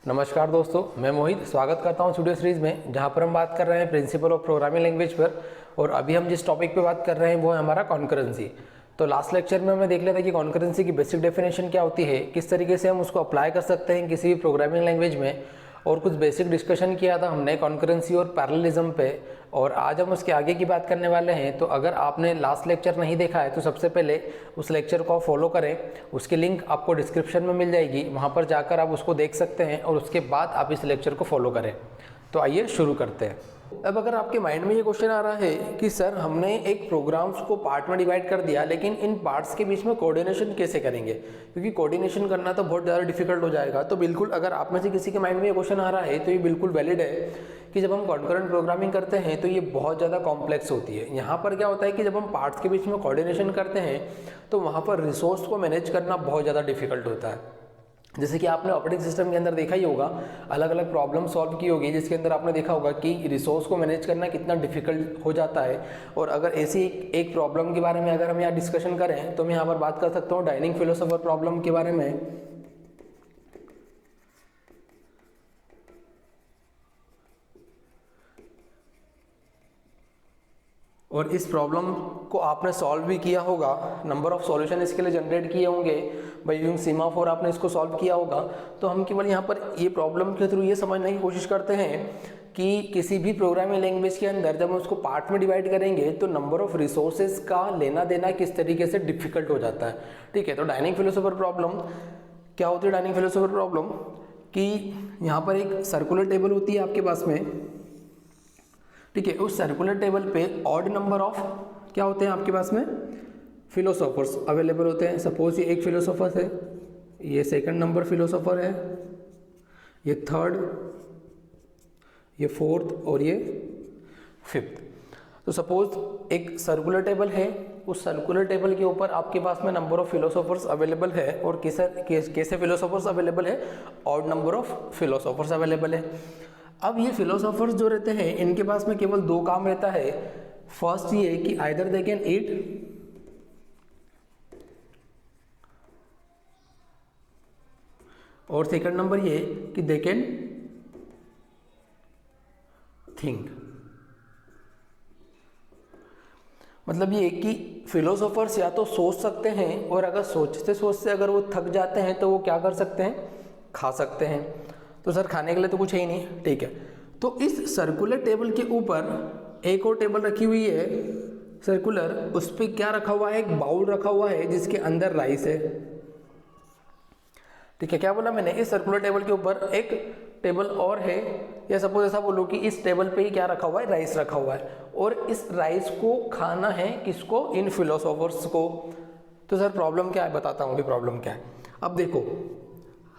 नमस्कार दोस्तों, मैं मोहित स्वागत करता हूं स्टूडियो सीरीज़ में, जहां पर हम बात कर रहे हैं प्रिंसिपल ऑफ प्रोग्रामिंग लैंग्वेज पर। और अभी हम जिस टॉपिक पे बात कर रहे हैं वो है हमारा कॉन्करेंसी। तो लास्ट लेक्चर में हमने देख लिया था कि कॉन्करेंसी की बेसिक डेफिनेशन क्या होती है, किस तरीके से हम उसको अप्लाई कर सकते हैं किसी भी प्रोग्रामिंग लैंग्वेज में, और कुछ बेसिक डिस्कशन किया था हमने कॉन्करेंसी और पैरेललिज्म पे। और आज हम उसके आगे की बात करने वाले हैं। तो अगर आपने लास्ट लेक्चर नहीं देखा है तो सबसे पहले उस लेक्चर को फॉलो करें, उसकी लिंक आपको डिस्क्रिप्शन में मिल जाएगी, वहाँ पर जाकर आप उसको देख सकते हैं और उसके बाद आप इस लेक्चर को फॉलो करें। तो आइए शुरू करते हैं। अब अगर आपके माइंड में ये क्वेश्चन आ रहा है कि सर हमने एक प्रोग्राम्स को पार्ट में डिवाइड कर दिया, लेकिन इन पार्ट्स के बीच में कोऑर्डिनेशन कैसे करेंगे, क्योंकि कोऑर्डिनेशन करना तो बहुत ज़्यादा डिफिकल्ट हो जाएगा। तो बिल्कुल अगर आप में से किसी के माइंड में ये क्वेश्चन आ रहा है तो ये बिल्कुल वैलिड है कि जब हम कॉन्करेंट प्रोग्रामिंग करते हैं तो ये बहुत ज़्यादा कॉम्प्लेक्स होती है। यहाँ पर क्या होता है कि जब हम पार्ट्स के बीच में कोऑर्डिनेशन करते हैं तो वहाँ पर रिसोर्स को मैनेज करना बहुत ज़्यादा डिफिकल्ट होता है। जैसे कि आपने ऑपरेटिंग सिस्टम के अंदर देखा ही होगा, अलग अलग प्रॉब्लम सॉल्व की होगी, जिसके अंदर आपने देखा होगा कि रिसोर्स को मैनेज करना कितना डिफिकल्ट हो जाता है। और अगर ऐसी एक प्रॉब्लम के बारे में अगर हम यहाँ डिस्कशन करें तो मैं यहाँ पर बात कर सकता हूँ डाइनिंग फिलोसोफर प्रॉब्लम के बारे में। और इस प्रॉब्लम को आपने सॉल्व भी किया होगा, नंबर ऑफ सॉल्यूशन इसके लिए जनरेट किए होंगे बाय यूजिंग सीमाफोर, आपने इसको सॉल्व किया होगा। तो हम केवल यहाँ पर ये प्रॉब्लम के थ्रू ये समझने की कोशिश करते हैं कि किसी भी प्रोग्रामिंग लैंग्वेज के अंदर जब हम उसको पार्ट में डिवाइड करेंगे तो नंबर ऑफ रिसोर्सेज का लेना देना किस तरीके से डिफिकल्ट हो जाता है। ठीक है, तो डाइनिंग फिलोसोफर प्रॉब्लम क्या होती है? डाइनिंग फिलोसोफर प्रॉब्लम कि यहाँ पर एक सर्कुलर टेबल होती है आपके पास में। ठीक है, उस सर्कुलर टेबल पे ऑड नंबर ऑफ क्या होते हैं आपके पास में? फिलोसोफर्स अवेलेबल होते हैं। सपोज ये एक फिलोसोफर है, ये सेकंड नंबर फिलोसोफर है, ये थर्ड, ये फोर्थ और ये फिफ्थ। तो सपोज एक सर्कुलर टेबल है, उस सर्कुलर टेबल के ऊपर आपके पास में नंबर ऑफ फिलोसोफर्स अवेलेबल है। और कैसे फिलोसोफर्स अवेलेबल है? Odd number of philosophers available है। अब ये फिलोसोफर्स जो रहते हैं इनके पास में केवल दो काम रहता है। फर्स्ट ये कि आइदर दे कैन ईट, और सेकंड नंबर ये कि दे कैन थिंक। मतलब ये कि फिलोसोफर्स या तो सोच सकते हैं, और अगर सोचते सोचते अगर वो थक जाते हैं तो वो क्या कर सकते हैं? खा सकते हैं। तो सर खाने के लिए तो कुछ है ही नहीं। ठीक है, तो इस सर्कुलर टेबल के ऊपर एक और टेबल रखी हुई है सर्कुलर, उस पर क्या रखा हुआ है? एक बाउल रखा हुआ है जिसके अंदर राइस है। ठीक है, क्या बोला मैंने? इस सर्कुलर टेबल के ऊपर एक टेबल और है, या सपोज ऐसा बोलो कि इस टेबल पे ही क्या रखा हुआ है? राइस रखा हुआ है, और इस राइस को खाना है किसको? इन फिलोसोफर्स को। तो सर प्रॉब्लम क्या है? बताता हूँ कि प्रॉब्लम क्या है। अब देखो,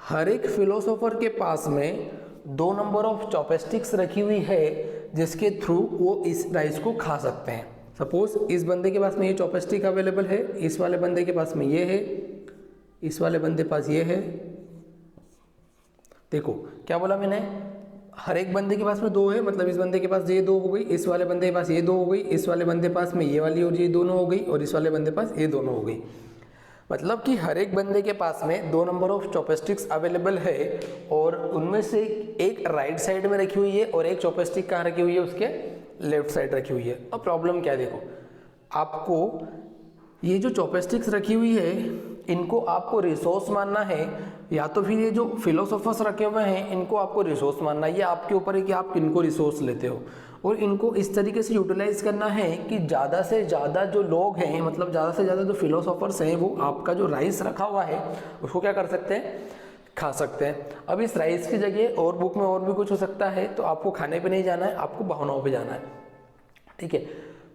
हर एक फिलोसोफर के पास में दो नंबर ऑफ चॉपस्टिक्स रखी हुई है जिसके थ्रू वो इस राइस को खा सकते हैं। सपोज इस बंदे के पास में ये चॉपस्टिक अवेलेबल है, इस वाले बंदे के पास में ये है, इस वाले बंदे के पास ये है। देखो क्या बोला मैंने? हर एक बंदे के पास में दो है, मतलब इस बंदे के पास ये दो हो गई, इस वाले बंदे के पास ये दो हो गई, इस वाले बंदे के पास में ये वाली और ये दोनों हो गई, और इस वाले बंदे के पास ये दोनों हो गई। मतलब कि हर एक बंदे के पास में दो नंबर ऑफ चॉपस्टिक्स अवेलेबल है, और उनमें से एक राइट साइड में रखी हुई है और एक चॉपस्टिक कहाँ रखी हुई है? उसके लेफ्ट साइड रखी हुई है। अब प्रॉब्लम क्या है? देखो, आपको ये जो चॉपस्टिक्स रखी हुई है इनको आपको रिसोर्स मानना है, या तो फिर ये जो फिलोसोफर्स रखे हुए हैं इनको आपको रिसोर्स मानना है। ये आपके ऊपर है कि आप किनको रिसोर्स लेते हो, और इनको इस तरीके से यूटिलाइज करना है कि ज़्यादा से ज़्यादा जो लोग हैं, मतलब ज़्यादा से ज़्यादा जो फिलोसोफर्स हैं, वो आपका जो राइस रखा हुआ है उसको क्या कर सकते हैं? खा सकते हैं। अब इस राइस की जगह और बुक में और भी कुछ हो सकता है, तो आपको खाने पे नहीं जाना है, आपको भावनाओं पे जाना है। ठीक है,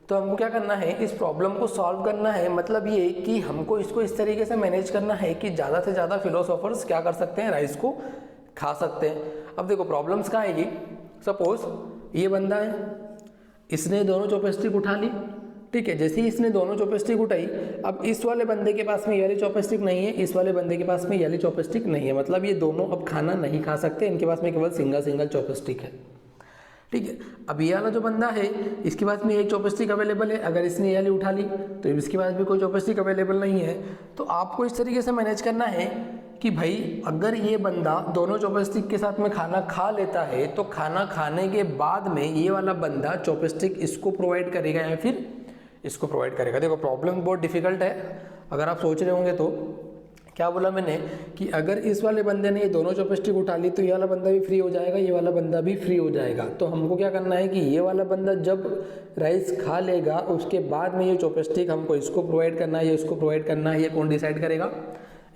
तो हमको क्या करना है? इस प्रॉब्लम को सॉल्व करना है। मतलब ये कि हमको इसको इस तरीके से मैनेज करना है कि ज़्यादा से ज़्यादा फिलोसोफर्स क्या कर सकते हैं? राइस को खा सकते हैं। अब देखो प्रॉब्लम्स कहाँ आएगी? सपोज ये बंदा है, इसने दोनों चॉपस्टिक उठा ली। ठीक है, जैसे ही इसने दोनों चॉपस्टिक उठाई, अब इस वाले बंदे के पास में ये वाली चॉपस्टिक नहीं है, इस वाले बंदे के पास में ये वाली चॉपस्टिक नहीं है। मतलब ये दोनों अब खाना नहीं खा सकते, इनके पास में केवल सिंगल चॉपस्टिक है। ठीक है, अब ये वाला जो बंदा है इसके पास में एक चॉपस्टिक अवेलेबल है, अगर इसने ये वाली उठा ली तो इसके पास भी कोई चॉपस्टिक अवेलेबल नहीं है। तो आपको इस तरीके से मैनेज करना है कि भाई अगर ये बंदा दोनों चॉपस्टिक के साथ में खाना खा लेता है तो खाना खाने के बाद में ये वाला बंदा चॉपस्टिक इसको प्रोवाइड करेगा या फिर इसको प्रोवाइड करेगा। देखो प्रॉब्लम बहुत डिफिकल्ट है, अगर आप सोच रहे होंगे तो क्या बोला मैंने कि अगर इस वाले बंदे ने ये दोनों चॉपस्टिक उठा ली तो ये वाला बंदा भी फ्री हो जाएगा, ये वाला बंदा भी फ्री हो जाएगा। तो हमको क्या करना है कि ये वाला बंदा जब राइस खा लेगा उसके बाद में ये चॉपस्टिक हमको इसको प्रोवाइड करना है या इसको प्रोवाइड करना है, ये कौन डिसाइड करेगा?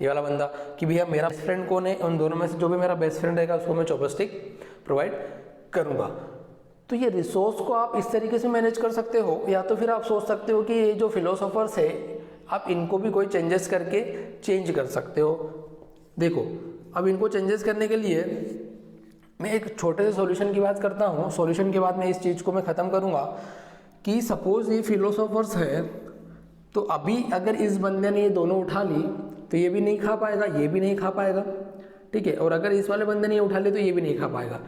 ये वाला बंदा, कि भैया मेरा बेस्ट फ्रेंड कौन है, उन दोनों में से जो भी मेरा बेस्ट फ्रेंड रहेगा उसको मैं चॉपस्टिक प्रोवाइड करूँगा। तो ये रिसोर्स को आप इस तरीके से मैनेज कर सकते हो, या तो फिर आप सोच सकते हो कि ये जो फिलोसोफर्स है आप इनको भी कोई चेंजेस करके चेंज कर सकते हो। देखो अब इनको चेंजेस करने के लिए मैं एक छोटे से सॉल्यूशन की बात करता हूँ, सॉल्यूशन के बाद में इस चीज़ को मैं ख़त्म करूँगा कि सपोज़ ये फिलोसोफर्स है तो अभी अगर इस बंदे ने ये दोनों उठा ली तो ये भी नहीं खा पाएगा, ये भी नहीं खा पाएगा, ठीक है, और अगर इस वाले बंदे ने ये उठा ली तो ये भी नहीं खा पाएगा।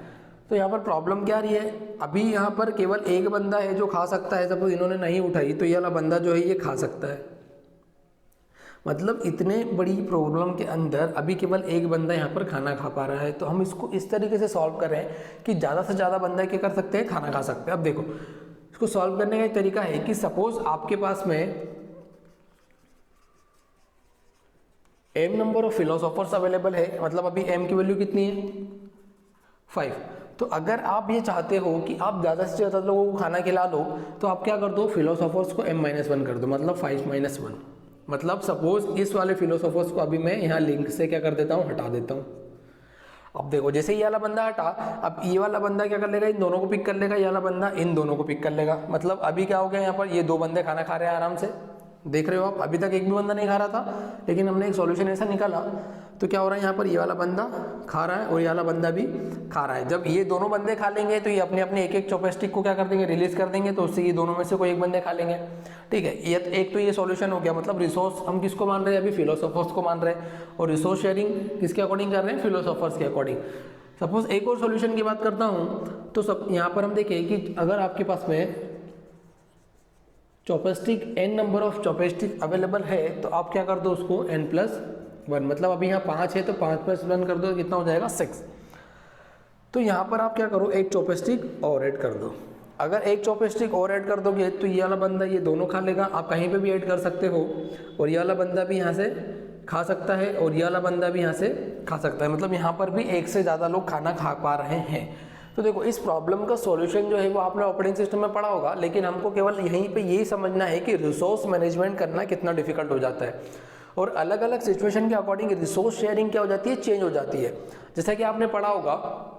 तो यहाँ पर प्रॉब्लम क्या रही है, अभी यहाँ पर केवल एक बंदा है जो खा सकता है, सपोज इन्होंने नहीं उठाई तो ये वाला बंदा जो है ये खा सकता है। मतलब इतने बड़ी प्रॉब्लम के अंदर अभी केवल एक बंदा यहाँ पर खाना खा पा रहा है। तो हम इसको इस तरीके से सॉल्व कर रहे हैं कि ज़्यादा से ज़्यादा बंदा क्या कर सकते हैं, खाना खा सकते हैं। अब देखो इसको सॉल्व करने का एक तरीका है कि सपोज आपके पास में m number of philosophers available है, मतलब अभी m की वैल्यू कितनी है 5। तो अगर आप ये चाहते हो कि आप ज़्यादा से ज़्यादा लोगों को खाना खिला लो तो आप क्या कर दो, फिलोसोफर्स को m-1 कर दो, मतलब 5-1। मतलब सपोज इस वाले फिलोसोफर्स को अभी मैं यहाँ लिंक से क्या कर देता हूँ, हटा देता हूँ। अब देखो जैसे ये वाला बंदा हटा, अब ये वाला बंदा क्या कर लेगा, इन दोनों को पिक कर लेगा, ये वाला बंदा इन दोनों को पिक कर लेगा। मतलब अभी क्या हो गया, यहाँ पर ये दो बंदे खाना खा रहे हैं आराम से, देख रहे हो आप, अभी तक एक भी बंदा नहीं खा रहा था, लेकिन हमने एक सॉल्यूशन ऐसा निकाला तो क्या हो रहा है, यहाँ पर ये वाला बंदा खा रहा है और ये वाला बंदा भी खा रहा है। जब ये दोनों बंदे खा लेंगे तो ये अपने अपने एक एक चॉपस्टिक को क्या कर देंगे, रिलीज कर देंगे, तो उससे ये दोनों में से कोई एक बंदे खा लेंगे, ठीक है। ये एक तो ये सॉल्यूशन हो गया, मतलब रिसोर्स हम किसको मान रहे हैं, अभी फिलोसोफर्स को मान रहे हैं, और रिसोर्स शेयरिंग किसके अकॉर्डिंग कर रहे हैं, फिलोसोफर्स के अकॉर्डिंग। सपोज एक और सॉल्यूशन की बात करता हूँ तो सब यहाँ पर हम देखें कि अगर आपके पास में chopstick n number of chopstick available है तो आप क्या कर दो उसको n+1, मतलब अभी यहाँ 5 है तो 5+1 कर दो, कितना हो जाएगा 6। तो यहाँ पर आप क्या करो, एक चॉपस्टिक और ऐड कर दो। अगर एक चॉपस्टिक और ऐड कर दोगे तो ये वाला बंदा ये दोनों खा लेगा, आप कहीं पे भी ऐड कर सकते हो, और ये वाला बंदा भी यहाँ से खा सकता है और ये वाला बंदा भी यहाँ से खा सकता है, मतलब यहाँ पर भी एक से ज़्यादा लोग खाना खा पा रहे हैं। तो देखो इस प्रॉब्लम का सॉल्यूशन जो है वो आपने ऑपरेटिंग सिस्टम में पढ़ा होगा, लेकिन हमको केवल यहीं पे यही समझना है कि रिसोर्स मैनेजमेंट करना कितना डिफिकल्ट हो जाता है, और अलग अलग सिचुएशन के अकॉर्डिंग रिसोर्स शेयरिंग क्या हो जाती है, चेंज हो जाती है। जैसा कि आपने पढ़ा होगा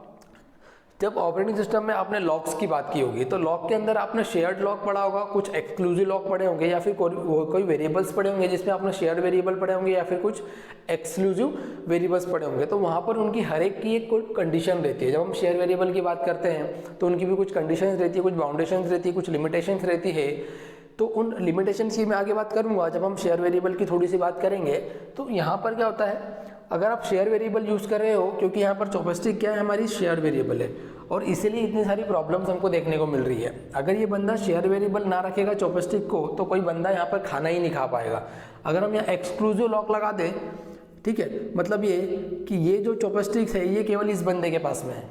जब ऑपरेटिंग सिस्टम में आपने लॉक्स की बात की होगी तो लॉक के अंदर आपने शेयर्ड लॉक पढ़ा होगा, कुछ एक्सक्लूसिव लॉक पढ़े होंगे, या फिर कोई वेरिएबल्स पढ़े होंगे जिसमें आपने शेयर्ड वेरिएबल पढ़े होंगे, या फिर कुछ एक्सक्लूसिव वेरिएबल्स पढ़े होंगे। तो वहाँ पर उनकी हर एक की एक कोई कंडीशन रहती है। जब हम शेयर वेरिएबल की बात करते हैं तो उनकी भी कुछ कंडीशंस रहती है, कुछ बाउंडेशंस रहती है, कुछ लिमिटेशंस रहती है। तो उन लिमिटेशंस की मैं आगे बात करूँगा जब हम शेयर वेरिएबल की थोड़ी सी बात करेंगे। तो यहाँ पर क्या होता है, अगर आप शेयर वेरिएबल यूज़ कर रहे हो, क्योंकि यहाँ पर चॉपस्टिक क्या है, हमारी शेयर वेरिएबल है, और इसीलिए इतनी सारी प्रॉब्लम्स हमको देखने को मिल रही है। अगर ये बंदा शेयर वेरिएबल ना रखेगा चॉपस्टिक को तो कोई बंदा यहाँ पर खाना ही नहीं खा पाएगा। अगर हम यहाँ एक्सक्लूसिव लॉक लगा दें, ठीक है, मतलब ये कि ये जो चॉपस्टिक्स है ये केवल इस बंदे के पास में है,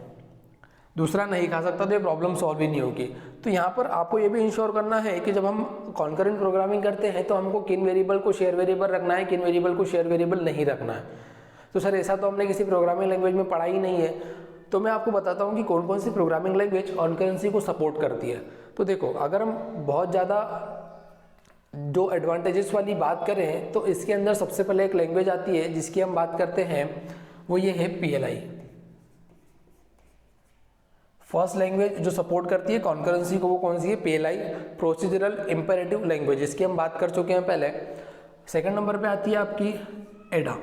दूसरा नहीं खा सकता, तो ये प्रॉब्लम सॉल्व ही नहीं होगी। तो यहाँ पर आपको ये भी इंश्योर करना है कि जब हम कॉन्करेंट प्रोग्रामिंग करते हैं तो हमको किन वेरिएबल को शेयर वेरिएबल रखना है, किन वेरिएबल को शेयर वेरिएबल नहीं रखना है। तो सर ऐसा तो हमने किसी प्रोग्रामिंग लैंग्वेज में पढ़ा ही नहीं है। तो मैं आपको बताता हूँ कि कौन कौन सी प्रोग्रामिंग लैंग्वेज कॉन्करेंसी को सपोर्ट करती है। तो देखो अगर हम बहुत ज़्यादा जो एडवांटेजेस वाली बात करें तो इसके अंदर सबसे पहले एक लैंग्वेज आती है जिसकी हम बात करते हैं, वो ये है PLI। फर्स्ट लैंग्वेज जो सपोर्ट करती है कॉन्करेंसी को वो कौन सी है, PLI, प्रोसीजरल इम्पेरेटिव लैंग्वेज, इसकी हम बात कर चुके हैं पहले। सेकंड नंबर पे आती है आपकी एडा।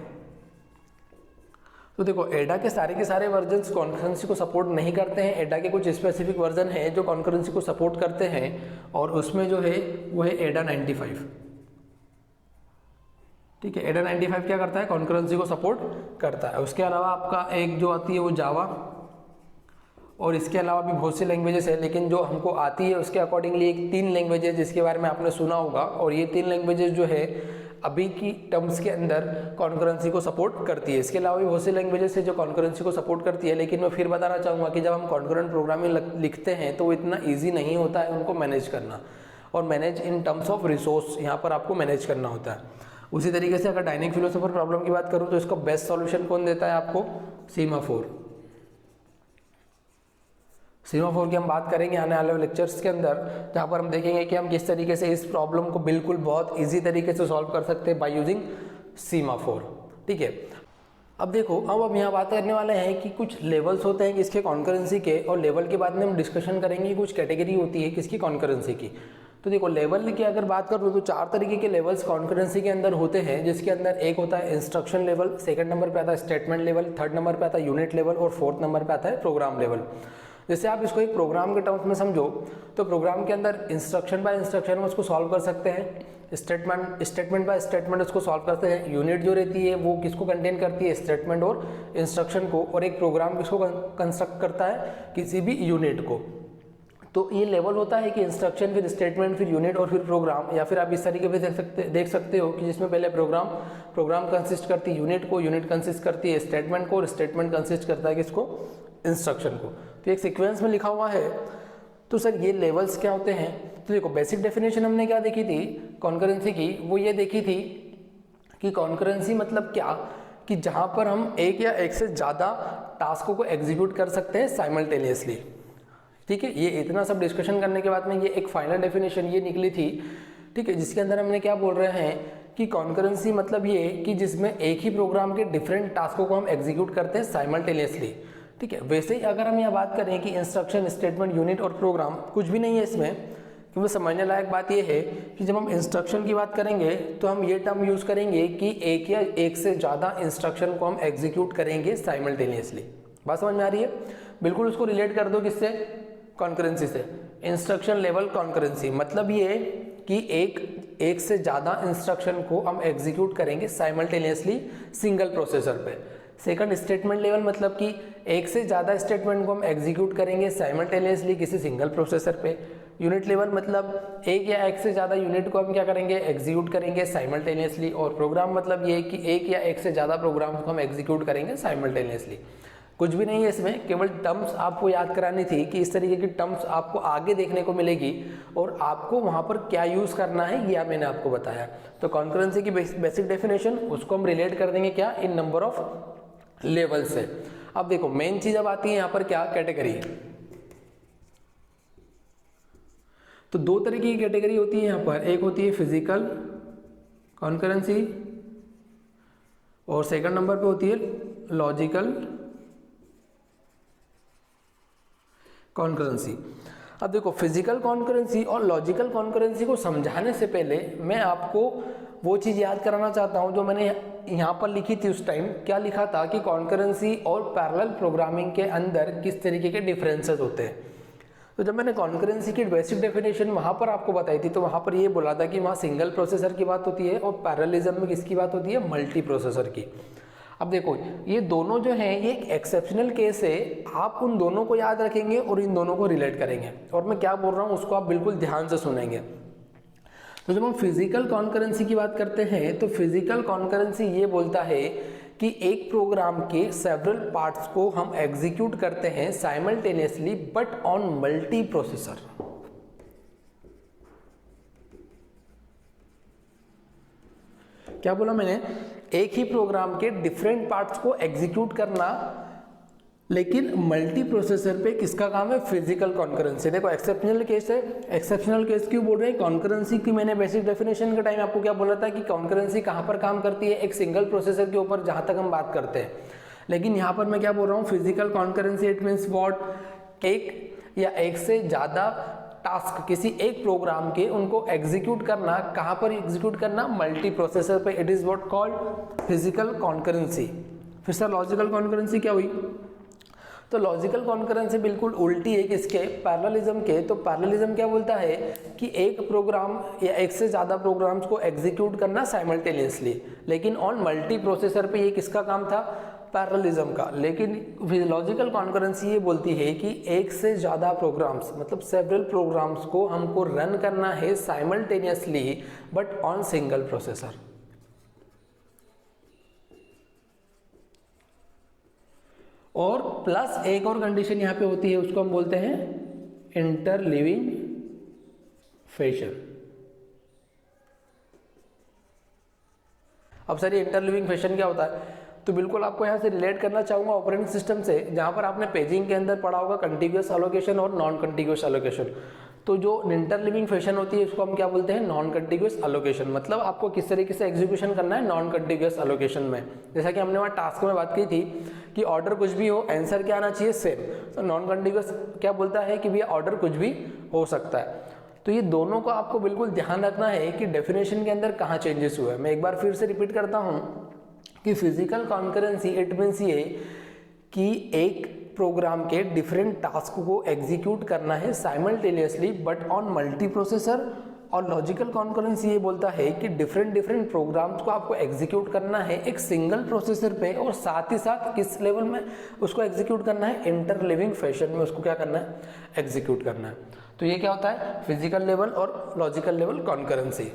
तो देखो एडा के सारे वर्जन्स कॉन्करेंसी को सपोर्ट नहीं करते हैं। एडा के कुछ स्पेसिफिक वर्जन है जो कॉन्करेंसी को सपोर्ट करते हैं, और उसमें जो है वो है एडा 95। ठीक है, एडा 95 क्या करता है, कॉन्करेंसी को सपोर्ट करता है। उसके अलावा आपका एक जो आती है वो जावा, और इसके अलावा भी बहुत सी लैंग्वेजेस है, लेकिन जो हमको आती है उसके अकॉर्डिंगली एक 3 लैंग्वेजेस जिसके बारे में आपने सुना होगा, और ये 3 लैंग्वेजेस जो है अभी की टर्म्स के अंदर कॉन्करेंसी को सपोर्ट करती है। इसके अलावा भी बहुत सी लैंग्वेजेस है जो कॉन्करेंसी को सपोर्ट करती है, लेकिन मैं फिर बताना चाहूँगा कि जब हम कॉन्करेंट प्रोग्रामिंग लिखते हैं तो वो इतना ईजी नहीं होता है उनको मैनेज करना, और manage in terms of resource यहाँ पर आपको मैनेज करना होता है। उसी तरीके से अगर डायनेमिक फिलोसोफर प्रॉब्लम की बात करूँ तो इसका बेस्ट सॉल्यूशन कौन देता है आपको? सीमाफोर। सीमाफोर की हम बात करेंगे आने वाले लेक्चर्स के अंदर, जहाँ पर हम देखेंगे कि हम किस तरीके से इस प्रॉब्लम को बिल्कुल बहुत इजी तरीके से सॉल्व कर सकते हैं बाय यूजिंग सीमाफोर। ठीक है, अब देखो, अब हम यहाँ बात करने वाले हैं कि कुछ लेवल्स होते हैं किसके कॉन्करेंसी के, और लेवल के बाद में हम डिस्कशन करेंगे कुछ कैटेगरी होती है किसकी कॉन्करेंसी की। तो देखो, लेवल की अगर बात करूँ तो 4 तरीके के लेवल्स कॉन्करेंसी के अंदर होते हैं, जिसके अंदर एक होता है इंस्ट्रक्शन लेवल, सेकंड नंबर पे आता है स्टेटमेंट लेवल, थर्ड नंबर पे आता है यूनिट लेवल, और फोर्थ नंबर पे आता है प्रोग्राम लेवल। जैसे आप इसको एक प्रोग्राम के टर्म्स में समझो तो प्रोग्राम के अंदर इंस्ट्रक्शन बाय इंस्ट्रक्शन में उसको सॉल्व कर सकते हैं, स्टेटमेंट बाय स्टेटमेंट उसको सॉल्व करते हैं, यूनिट जो रहती है वो किसको कंटेन करती है? स्टेटमेंट और इंस्ट्रक्शन को, और एक प्रोग्राम किसको कंस्ट्रक्ट करता है? किसी भी यूनिट को। तो ये लेवल होता है कि इंस्ट्रक्शन, फिर स्टेटमेंट, फिर यूनिट और फिर प्रोग्राम, या फिर आप इस तरीके से देख सकते हो कि जिसमें पहले प्रोग्राम कंसिस्ट करती है यूनिट को, यूनिट कंसिस्ट करती है स्टेटमेंट को, और स्टेटमेंट कंसिस्ट करता है किसको? इंस्ट्रक्शन को। तो एक सीक्वेंस में लिखा हुआ है। तो सर ये लेवल्स क्या होते हैं? तो देखो, बेसिक डेफिनेशन हमने क्या देखी थी कॉन्करेंसी की? वो ये देखी थी कि कॉन्करेंसी मतलब क्या, कि जहां पर हम एक या एक से ज़्यादा टास्कों को एग्जीक्यूट कर सकते हैं साइमल्टेनियसली। ठीक है, ये इतना सब डिस्कशन करने के बाद में ये एक फाइनल डेफिनेशन ये निकली थी। ठीक है, जिसके अंदर हमने क्या बोल रहे हैं कि कॉन्करेंसी मतलब ये कि जिसमें एक ही प्रोग्राम के डिफरेंट टास्कों को हम एग्जीक्यूट करते हैं साइमल्टेनियसली। ठीक है, वैसे ही अगर हम यहाँ बात करें कि इंस्ट्रक्शन, स्टेटमेंट, यूनिट और प्रोग्राम कुछ भी नहीं है इसमें, क्योंकि समझने लायक बात यह है कि जब हम इंस्ट्रक्शन की बात करेंगे तो हम ये टर्म यूज करेंगे कि एक या एक से ज़्यादा इंस्ट्रक्शन को हम एग्जीक्यूट करेंगे साइमल्टेनियसली। बात समझ में आ रही है? बिल्कुल उसको रिलेट कर दो किससे? कॉन्करेंसी से। इंस्ट्रक्शन लेवल कॉन्करेंसी मतलब ये कि एक से ज़्यादा इंस्ट्रक्शन को हम एग्जीक्यूट करेंगे साइमल्टेनियसली सिंगल प्रोसेसर पे। सेकंड, स्टेटमेंट लेवल मतलब कि एक से ज़्यादा स्टेटमेंट को हम एग्जीक्यूट करेंगे साइमल्टेनियसली किसी सिंगल प्रोसेसर पे। यूनिट लेवल मतलब एक या एक से ज़्यादा यूनिट को हम क्या करेंगे? एग्जीक्यूट करेंगे साइमल्टेनियसली। और प्रोग्राम मतलब ये कि एक या एक से ज़्यादा प्रोग्राम को हम एग्जीक्यूट करेंगे साइमल्टेनियसली। कुछ भी नहीं है इसमें, केवल टर्म्स आपको याद करानी थी कि इस तरीके की टर्म्स आपको आगे देखने को मिलेगी और आपको वहाँ पर क्या यूज़ करना है यह मैंने आपको बताया। तो कॉन्करेंसी की बेसिक डेफिनेशन उसको हम रिलेट कर देंगे क्या? इन नंबर ऑफ लेवल से। अब देखो, मेन चीज अब आती है यहाँ पर क्या? कैटेगरी। तो 2 तरीके की कैटेगरी होती है यहाँ पर, एक होती है फिजिकल कॉन्करेंसी और सेकंड नंबर पे होती है लॉजिकल कॉन्करेंसी। अब देखो, फिजिकल कॉन्करेंसी और लॉजिकल कॉन्करेंसी को समझाने से पहले मैं आपको वो चीज़ याद कराना चाहता हूँ जो मैंने यहाँ पर लिखी थी उस टाइम। क्या लिखा था कि कॉन्करेंसी और पैरेलल प्रोग्रामिंग के अंदर किस तरीके के डिफरेंसेस होते हैं। तो जब मैंने कॉन्करेंसी की बेसिक डेफिनेशन वहाँ पर आपको बताई थी तो वहाँ पर ये बोला था कि वहाँ सिंगल प्रोसेसर की बात होती है और पैरेललिज्म में किसकी बात होती है? मल्टी प्रोसेसर की। अब देखो, ये दोनों जो हैं ये एक एक्सेप्शनल केस है। आप उन दोनों को याद रखेंगे और इन दोनों को रिलेट करेंगे, और मैं क्या बोल रहा हूँ उसको आप बिल्कुल ध्यान से सुनेंगे। तो जब हम फिजिकल कॉन्करेंसी की बात करते हैं तो फिजिकल कॉन्करेंसी ये बोलता है कि एक प्रोग्राम के सेवरल पार्ट्स को हम एग्जीक्यूट करते हैं simultaneously but on multi processor. क्या बोला मैंने? एक ही प्रोग्राम के डिफरेंट पार्ट्स को एग्जीक्यूट करना, लेकिन मल्टी प्रोसेसर पे किसका काम है? Physical concurrency. देखो, एक्सेप्शनल केस है। एक्सेप्शनल केस क्यों बोल रहे हैं? कॉन्करेंसी की मैंने बेसिक डेफिनेशन के टाइम आपको क्या बोला था कि कॉन्करेंसी कहाँ पर काम करती है? एक सिंगल प्रोसेसर के ऊपर, जहाँ तक हम बात करते हैं। लेकिन यहाँ पर मैं क्या बोल रहा हूँ? Physical concurrency it means what? एक या एक से ज़्यादा टास्क किसी एक प्रोग्राम के उनको एग्जीक्यूट करना, कहाँ पर एग्जीक्यूट करना? मल्टी प्रोसेसर पे। It is what called physical concurrency. फिर सर लॉजिकल कॉन्करेंसी क्या हुई? तो लॉजिकल कॉन्करेंसी बिल्कुल उल्टी है किसके? पैरेललिज्म के। तो पैरेललिज्म क्या बोलता है कि एक प्रोग्राम या एक से ज़्यादा प्रोग्राम्स को एग्जीक्यूट करना साइमल्टेनियसली, लेकिन ऑन मल्टी प्रोसेसर पे ये किसका काम था? पैरेललिज्म का। लेकिन लॉजिकल कॉन्करेंसी ये बोलती है कि एक से ज़्यादा प्रोग्राम्स मतलब सेवरल प्रोग्राम्स को हमको रन करना है simultaneously but on single processor. और प्लस एक और कंडीशन यहाँ पे होती है, उसको हम बोलते हैं इंटरलिविंग फैशन। अब सर ये इंटरलिविंग फैशन क्या होता है? तो बिल्कुल आपको यहाँ से रिलेट करना चाहूँगा ऑपरेटिंग सिस्टम से, जहाँ पर आपने पेजिंग के अंदर पढ़ा होगा कंटिग्यूअस एलोकेशन और नॉन कंटिग्यूअस एलोकेशन। तो जो इंटरलिविंग फैशन होती है उसको हम क्या बोलते हैं? Non contiguous allocation. मतलब आपको किस तरीके से एग्जीक्यूशन करना है नॉन कंटिग्यूअस एलोकेशन में। जैसा कि हमने वहाँ टास्क में बात की थी कि ऑर्डर कुछ भी हो, आंसर क्या आना चाहिए? सेम। तो नॉन कंटिग्यूअस क्या बोलता है कि भैया ऑर्डर कुछ भी हो सकता है। तो ये दोनों को आपको बिल्कुल ध्यान रखना है कि डेफिनेशन के अंदर कहाँ चेंजेस हुए। मैं एक बार फिर से रिपीट करता हूँ कि फिजिकल कॉन्करेंसी इट मीन्स ये कि एक प्रोग्राम के डिफरेंट टास्क को एग्जीक्यूट करना है simultaneously but on multi processor. और लॉजिकल कॉन्करेंसी ये बोलता है कि डिफरेंट प्रोग्राम्स को आपको एग्जीक्यूट करना है एक सिंगल प्रोसेसर पे, और साथ ही साथ किस लेवल में उसको एग्जीक्यूट करना है? इंटरलिविंग फैशन में उसको क्या करना है? एग्जीक्यूट करना है। तो ये क्या होता है? फिजिकल लेवल और लॉजिकल लेवल कॉन्करेंसी।